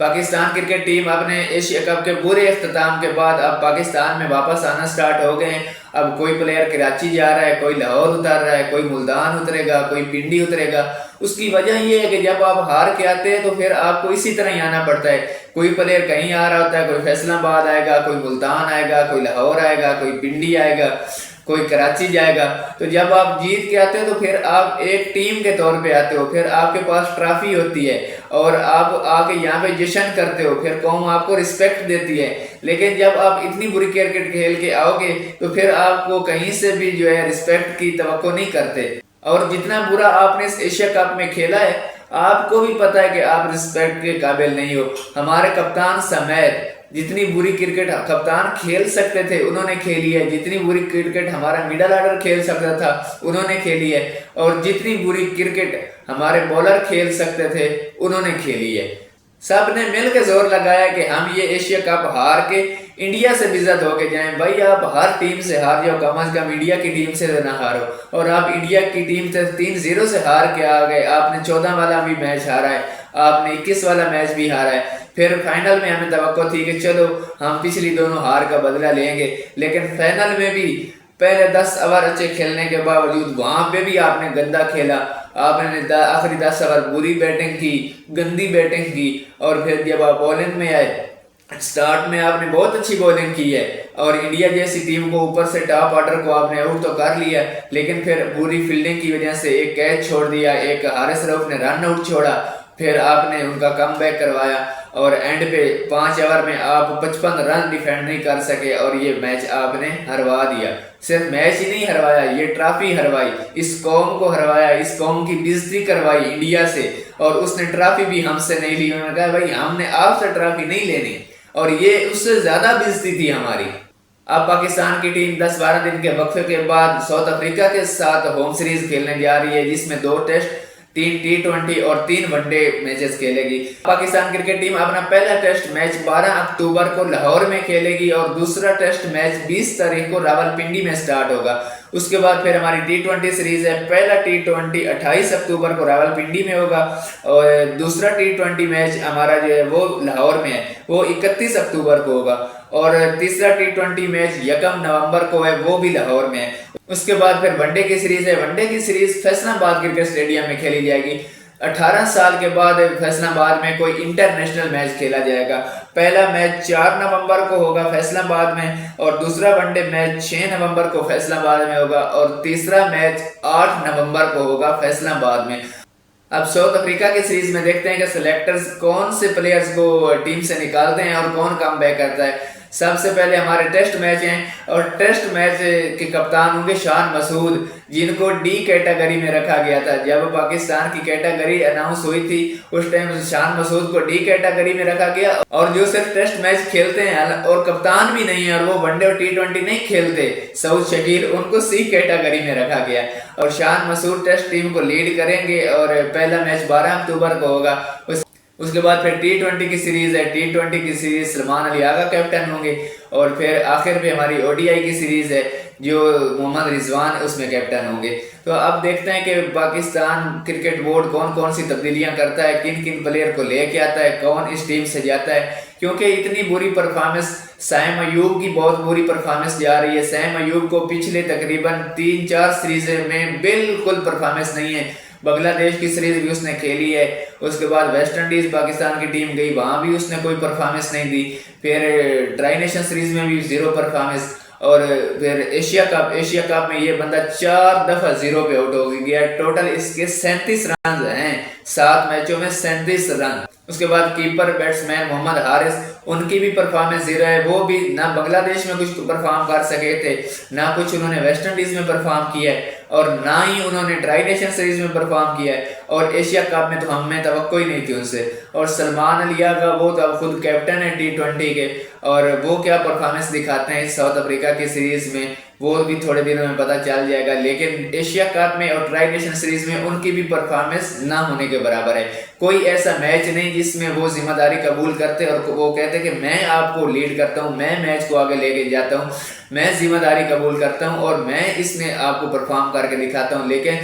Pakistan cricket team अपने Asia cup के बुरे इख्तिताम के बाद अब पाकिस्तान में वापस आना स्टार्ट हो गए हैं। अब कोई प्लेयर कराची जा रहा है, कोई लाहौर उतर रहा है, कोई मुल्तान उतरेगा, कोई पिंडी उतरेगा। उसकी वजह यह है कि जब आप हार के आते हैं तो फिर आपको इसी तरह ही आना पड़ता है। कोई प्लेयर कहीं आ रहा होता है, कोई फैसलाबाद आएगा, कोई मुल्तान आएगा, कोई लाहौर आएगा, कोई पिंडी आएगा, कोई कराची जाएगा। तो जब आप जीत के आते हो तो फिर आप एक टीम के तौर पे आते हो, फिर आपके पास ट्रॉफी होती है और आप आके यहाँ पे जश्न करते हो, फिर कौम आपको रिस्पेक्ट देती है। लेकिन जब आप इतनी बुरी क्रिकेट खेल के आओगे तो फिर आपको कहीं से भी जो है रिस्पेक्ट की तवक्को नहीं करते। और जितना बुरा आपने इस एशिया कप में खेला है, आपको भी पता है कि आप रिस्पेक्ट के काबिल नहीं हो। हमारे कप्तान समेत जितनी बुरी क्रिकेट कप्तान खेल सकते थे उन्होंने खेली है, जितनी बुरी क्रिकेट हमारा मिडल ऑर्डर खेल सकता था उन्होंने खेली है, और जितनी बुरी क्रिकेट हमारे बॉलर खेल सकते थे उन्होंने खेली है। सब ने मिलकर जोर लगाया कि हम ये एशिया कप हार के इंडिया से बेइज्जत होके जाएं। भाई आप हर टीम से हार जाओ, कम से कम इंडिया की टीम से ना हारो। और आप इंडिया की टीम से 3-0 से हार के आ गए। आपने 14 वाला भी मैच हारा है, आपने 21 वाला मैच भी हारा है। फिर फाइनल में हमें तवक्को थी कि चलो हम पिछली दोनों हार का बदला लेंगे, लेकिन फाइनल में भी पहले 10 ओवर अच्छे खेलने के बावजूद वहां पे भी आपने गंदा खेला। आपने आखिरी 10 ओवर बुरी बैटिंग की, गंदी बैटिंग की, और फिर जब आप बॉलिंग में आए स्टार्ट में आपने बहुत अच्छी बॉलिंग की है और इंडिया जैसी टीम को ऊपर से टॉप ऑर्डर को आपने आउट तो कर लिया, लेकिन फिर बुरी फील्डिंग की वजह से एक कैच छोड़ दिया, एक हारिस रऊफ ने रन आउट छोड़ा, फिर आपने उनका कमबैक करवाया और एंड पे 5 ओवर में आप 55 रन डिफेंड नहीं कर सके और ये मैच आपने हरवा दिया। सिर्फ मैच ही नहीं हरवाया, ये ट्रॉफी हरवाई, इस कौम को हरवाया, इस कौम की बेइज्जती करवाई इंडिया से। और उसने ट्रॉफी भी हमसे नहीं ली। उन्होंने कहा भाई हमने आपसे ट्रॉफी नहीं लेनी, और ये उससे ज्यादा बेइज्जती थी हमारी। अब पाकिस्तान की टीम 10-12 दिन के वक्फे के बाद साउथ अफ्रीका के साथ होम सीरीज खेलने जा रही है, जिसमें 2 टेस्ट, 3 T20 और 3 वनडे मैचेस खेलेगी। पाकिस्तान क्रिकेट टीम अपना पहला टेस्ट मैच 12 अक्टूबर को लाहौर में खेलेगी और दूसरा टेस्ट मैच 20 तारीख को रावलपिंडी में स्टार्ट होगा। उसके बाद फिर हमारी T20 सीरीज है। पहला T20 28 अक्टूबर को रावलपिंडी में होगा और दूसरा T20 मैच हमारा जो है वो लाहौर में है, वो 31 अक्टूबर को होगा, और तीसरा T20 मैच 1 नवंबर को है, वो भी लाहौर में है। उसके बाद फिर वनडे की सीरीज है। वनडे की सीरीज फैसलाबाद क्रिकेट स्टेडियम में खेली जाएगी। 18 साल के बाद फैसलाबाद में कोई इंटरनेशनल मैच खेला जाएगा। पहला मैच 4 नवंबर को होगा फैसलाबाद में, और दूसरा वनडे मैच 6 नवंबर को फैसलाबाद में होगा, और तीसरा मैच 8 नवंबर को होगा फैसलाबाद में। अब साउथ अफ्रीका की सीरीज में देखते हैं कि सिलेक्टर्स कौन से प्लेयर्स को टीम से निकालते हैं और कौन कम बैक करता है। सबसे पहले हमारे टेस्ट मैच हैं, और टेस्ट मैच के कप्तान होंगे शान मसूद, जिनको डी कैटेगरी में रखा गया था। जब पाकिस्तान की कैटेगरी अनाउंस हुई थी उस टाइम शान मसूद को डी कैटेगरी में रखा गया, और जो सिर्फ टेस्ट मैच खेलते हैं और कप्तान भी नहीं है और वो वनडे और T20 नहीं खेलते, सऊद शकील, उनको सी कैटेगरी में रखा गया। और शान मसूद टेस्ट टीम को लीड करेंगे और पहला मैच 12 अक्टूबर को होगा। उसके बाद फिर T20 की सीरीज है। T20 की सीरीज सलमान अली आगा कैप्टन होंगे, और फिर आखिर में हमारी ODI की सीरीज है जो मोहम्मद रिजवान उसमें कैप्टन होंगे। तो अब देखते हैं कि पाकिस्तान क्रिकेट बोर्ड कौन कौन सी तब्दीलियां करता है, किन किन प्लेयर को लेके आता है, कौन इस टीम से जाता है। क्योंकि इतनी बुरी परफॉर्मेंस सैम अयूब की बहुत बुरी परफॉर्मेंस जा रही है। सैम अयूब को पिछले तकरीबन 3-4 सीरीज में बिल्कुल परफॉर्मेंस नहीं है। बांग्लादेश की सीरीज भी उसने खेली है, उसके बाद वेस्ट इंडीज पाकिस्तान की टीम गई, वहां भी उसने कोई परफॉर्मेंस नहीं दी। फिर ट्राई नेशन सीरीज में भी 0 परफॉर्मेंस, और फिर एशिया कप में ये बंदा 4 दफा 0 पे आउट हो गया। टोटल इसके 37 रन हैं, 7 मैचों में 37 रन। उसके बाद कीपर बैट्समैन मोहम्मद हारिस, उनकी भी परफॉर्मेंस 0 है। वो भी ना बांग्लादेश में कुछ परफॉर्म कर सके थे, ना कुछ उन्होंने वेस्ट इंडीज में परफॉर्म किया है, और ना ही उन्होंने ट्राई नेशन सीरीज में परफॉर्म किया है, और एशिया कप में तो हमें तवक्को ही नहीं थी उनसे। और सलमान अली का वो तो अब खुद कैप्टन है T20 के, और वो क्या परफॉर्मेंस दिखाते हैं इस साउथ अफ्रीका की सीरीज में वो भी थोड़े दिनों में पता चल जाएगा। लेकिन एशिया कप में और ट्राई नेशन सीरीज में उनकी भी परफॉर्मेंस ना होने के बराबर है। कोई ऐसा मैच नहीं जिसमें वो जिम्मेदारी कबूल करते और वो कहते कि मैं आपको लीड करता हूँ, मैं मैच को आगे लेके जाता हूँ, मैं जिम्मेदारी कबूल करता हूँ और मैं इसमें आपको परफॉर्म करके दिखाता हूँ। लेकिन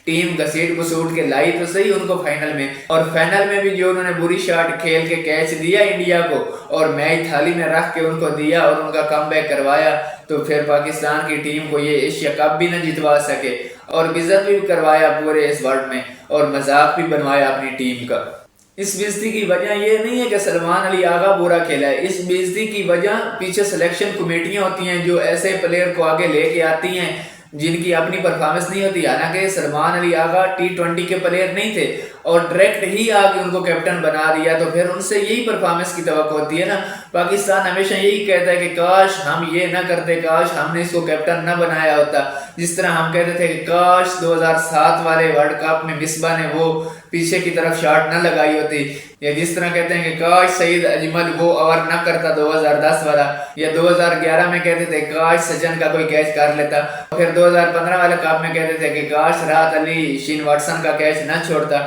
टीम घसीट घुसूट के लाई तो सही उनको फाइनल में, और फाइनल में भी जो उन्होंने बुरी शॉट खेल के कैच दिया इंडिया को और मैच थाली में रख के उनको दिया और उनका कमबैक करवाया, तो फिर पाकिस्तान की टीम को ये एशिया कप भी न जितवा सके और बेइज्जत भी करवाया पूरे इस वर्ल्ड में और मजाक भी बनवाया अपनी टीम का। इस बेइज्जती की वजह ये नहीं है कि सलमान अली आगा बुरा खेला है, इस बेइज्जती की वजह पीछे सिलेक्शन कमेटियां होती हैं जो ऐसे प्लेयर को आगे लेके आती हैं जिनकी अपनी परफॉर्मेंस नहीं होती। हालांकि सलमान अली आगा T20 के प्लेयर नहीं थे और डायरेक्ट ही आगे उनको कैप्टन बना दिया, तो फिर उनसे यही परफॉर्मेंस की तवक्को होती है ना। पाकिस्तान हमेशा यही कहता है कि काश हम ये ना करते, काश हमने इसको कैप्टन ना बनाया होता। जिस तरह हम कहते थे कि काश 2007 वाले वर्ल्ड कप में मिसबा ने वो पीछे की तरफ शॉट न लगाई होती, या जिस तरह कहते हैं कि काश सईद अजमल वो ओवर न करता 2010 वाला, या 2011 में कहते थे काश सचिन का कोई कैच कर लेता, फिर 2015 वाले कप में कहते थे कि काश राहत अली शिन वाटसन का कैच न छोड़ता,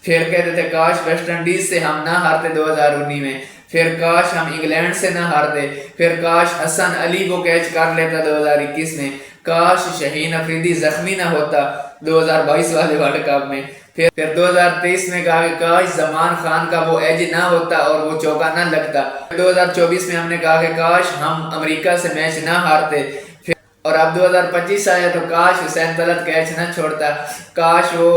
फिर कहते थे काश वेस्ट इंडीज से हम ना हारते 2019 में, फिर काश हम इंग्लैंड से ना हारते, फिर काश हसन अली वो कैच कर लेता 2021 में, काश शहीन अफरीदी जख्मी ना होता 2022 वाले वर्ल्ड कप में, फिर 2023 में कहा कि काश जमान खान का वो एज ना होता और वो चौका ना लगता, 2024 में हमने कहा कि काश हम अमेरिका से मैच ना हारते, और अब 2025 आया तो काश हुसैन तलत कैच न छोड़ता, काश वो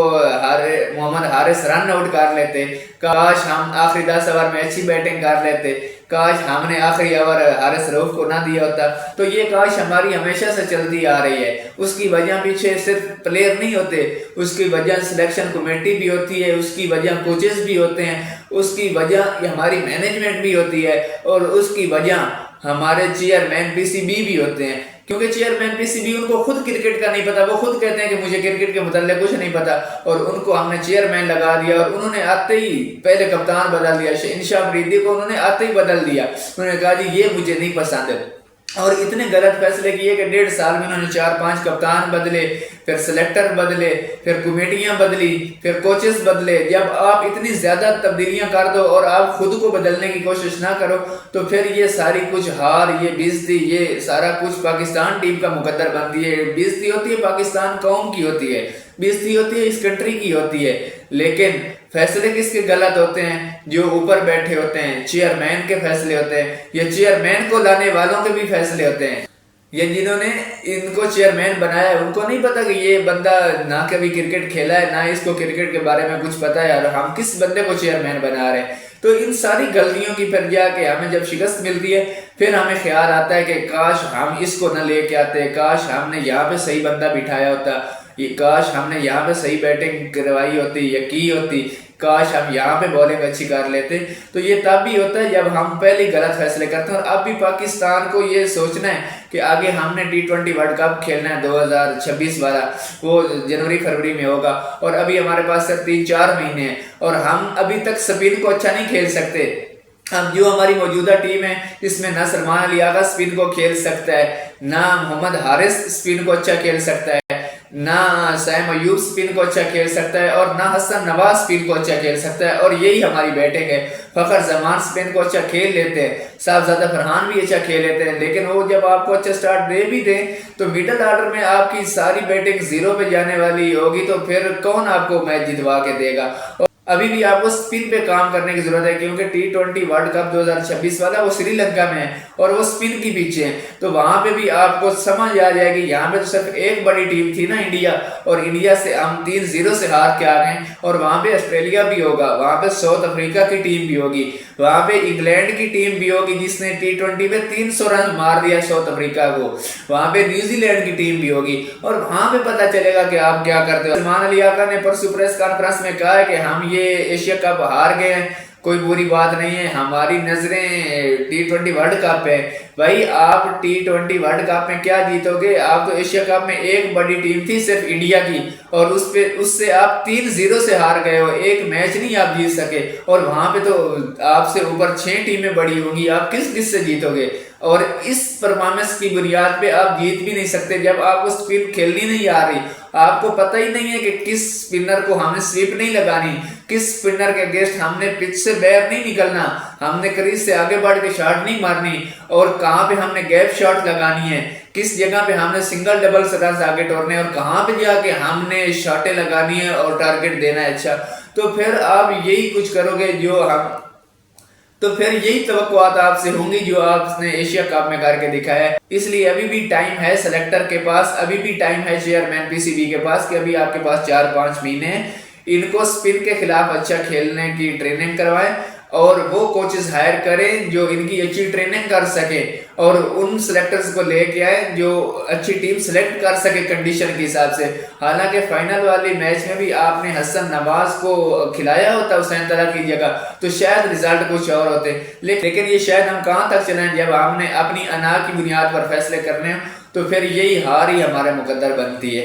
मोहम्मद हारिस रन आउट कर लेते, काश हम आखिरी 10 ओवर में अच्छी बैटिंग कर लेते, काश हमने आखिरी ओवर हारिस रऊफ को ना दिया होता। तो ये काश हमारी हमेशा से चलती आ रही है। उसकी वजह पीछे सिर्फ प्लेयर नहीं होते, उसकी वजह सिलेक्शन कमेटी भी होती है, उसकी वजह कोचेस भी होते हैं, उसकी वजह हमारी मैनेजमेंट भी होती है, और उसकी वजह हमारे चेयरमैन पीसीबी भी होते हैं। क्योंकि चेयरमैन पीसीबी उनको खुद क्रिकेट का नहीं पता, वो खुद कहते हैं कि मुझे क्रिकेट के मुताल्लिक कुछ नहीं पता, और उनको हमने चेयरमैन लगा दिया और उन्होंने आते ही पहले कप्तान बदल दिया, इंशाफ अफरीदी को उन्होंने आते ही बदल दिया। उन्होंने कहा जी ये मुझे नहीं पसंद है, और इतने गलत फैसले किए कि 1.5 साल में उन्होंने 4-5 कप्तान बदले, फिर सिलेक्टर बदले, फिर कमेटियां बदली, फिर कोचेस बदले। जब आप इतनी ज्यादा तब्दीलियां कर दो और आप खुद को बदलने की कोशिश ना करो तो फिर ये सारी कुछ हार, ये बेइज्जती, ये सारा कुछ पाकिस्तान टीम का मुकद्दर बनती है। बेइज्जती होती है पाकिस्तान कौम की होती है, बेइज्जती होती है इस कंट्री की होती है, लेकिन फैसले किसके गलत होते हैं? जो ऊपर बैठे होते हैं, चेयरमैन के फैसले होते हैं, या चेयरमैन को लाने वालों के भी फैसले होते हैं। ये जिन्होंने इनको चेयरमैन बनाया है उनको नहीं पता कि ये बंदा ना कभी क्रिकेट खेला है, ना इसको क्रिकेट के बारे में कुछ पता है, और हम किस बंदे को चेयरमैन बना रहे हैं। तो इन सारी गलतियों की फिर जाके हमें जब शिकस्त मिलती है फिर हमें ख्याल आता है कि काश हम इसको न लेके आते, काश हमने यहाँ पे सही बंदा बिठाया होता, ये काश हमने यहाँ पे सही बैटिंग करवाई होती या की होती, काश हम यहाँ पे बॉलिंग अच्छी कर लेते। तो ये तब भी होता है जब हम पहले गलत फैसले करते हैं। और अब भी पाकिस्तान को ये सोचना है कि आगे हमने T20 वर्ल्ड कप खेलना है 2026 वाला, वो जनवरी-फरवरी में होगा, और अभी हमारे पास सिर्फ 3-4 महीने हैं और हम अभी तक स्पिन को अच्छा नहीं खेल सकते। अब जो हमारी मौजूदा टीम है इसमें ना सलमान अली आगा स्पिन को खेल सकता है, ना मोहम्मद हारिस स्पिन को अच्छा खेल सकता है, ना सैम अयूब स्पिन को अच्छा खेल सकता है, और ना हसन नवाज स्पिन को अच्छा खेल सकता है। और यही हमारी बैटिंग है। फखर जमान स्पिन को अच्छा खेल लेते हैं, साहबजादा फरहान भी अच्छा खेल लेते हैं, लेकिन वो जब आपको अच्छा स्टार्ट दे भी दें तो मिडिल ऑर्डर में आपकी सारी बैटिंग जीरो पे जाने वाली होगी, तो फिर कौन आपको मैच जितवा के देगा। अभी भी आपको स्पिन पे काम करने की जरूरत है, क्योंकि T20 वर्ल्ड कप 2026 वाला वो श्रीलंका में है और वो स्पिन की पीछे है। तो वहां पे भी आपको समझ आ जाएगी, यहाँ पे तो सिर्फ एक बड़ी टीम थी ना इंडिया, और इंडिया से हम 3-0 से हार के आ गए, और वहां पे ऑस्ट्रेलिया भी होगा, वहां पे साउथ अफ्रीका की टीम भी होगी, वहां पे इंग्लैंड की टीम भी होगी जिसने T20 में 300 रन मार दिया साउथ अफ्रीका को, वहां पे न्यूजीलैंड की टीम भी होगी, और वहां पे पता चलेगा कि आप क्या करते हो। सलमान अली आगा ने परसों प्रेस कॉन्फ्रेंस में कहा है कि हम ये एशिया कप हार गए हैं, कोई बुरी बात नहीं है, हमारी नजरें T20 वर्ल्ड कप पे। भाई आप T20 वर्ल्ड कप में क्या जीतोगे? आप तो एशिया कप में एक बड़ी टीम थी सिर्फ इंडिया की, और उससे आप 3-0 से हार गए हो, एक मैच नहीं आप जीत सके, और वहां पे तो आपसे ऊपर 6 टीमें बड़ी होंगी, आप किस से जीतोगे? और इस परफॉर्मेंस की बुनियाद पे आप जीत भी नहीं सकते जब आपको स्पिन खेलनी नहीं आ रही आपको पता ही नहीं है कि किस स्पिनर को हमने स्वीप नहीं लगानी, किस स्पिनर के अगेंस्ट हमने पिच से बाहर नहीं निकलना, हमने क्रीज से आगे बढ़ के शॉट नहीं मारनी, और कहाँ पे हमने गैप शॉट लगानी है, किस जगह पे हमने सिंगल डबल रन आगे तोड़ने और कहाँ पे जाके हमने शॉटें लगानी है और टारगेट देना है। अच्छा, तो फिर आप यही कुछ करोगे जो हम, तो फिर यही तवक्कुआत आपसे होंगी जो आपने एशिया कप में करके दिखाया है। इसलिए अभी भी टाइम है सेलेक्टर के पास, अभी भी टाइम है चेयरमैन पीसीबी के पास कि अभी आपके पास 4-5 महीने हैं, इनको स्पिन के खिलाफ अच्छा खेलने की ट्रेनिंग करवाएं और वो कोचेस हायर करें जो इनकी अच्छी ट्रेनिंग कर सके और उन सेलेक्टर्स को लेके आए जो अच्छी टीम सेलेक्ट कर सके कंडीशन के हिसाब से। हालांकि फाइनल वाली मैच में भी आपने हसन नवाज को खिलाया होता हुसैन तला की जगह तो शायद रिजल्ट कुछ और होते, लेकिन ये शायद हम कहां तक चलें जब हमने अपनी अना की बुनियाद पर फैसले करने तो फिर यही हार ही हमारे मुकद्दर बनती है।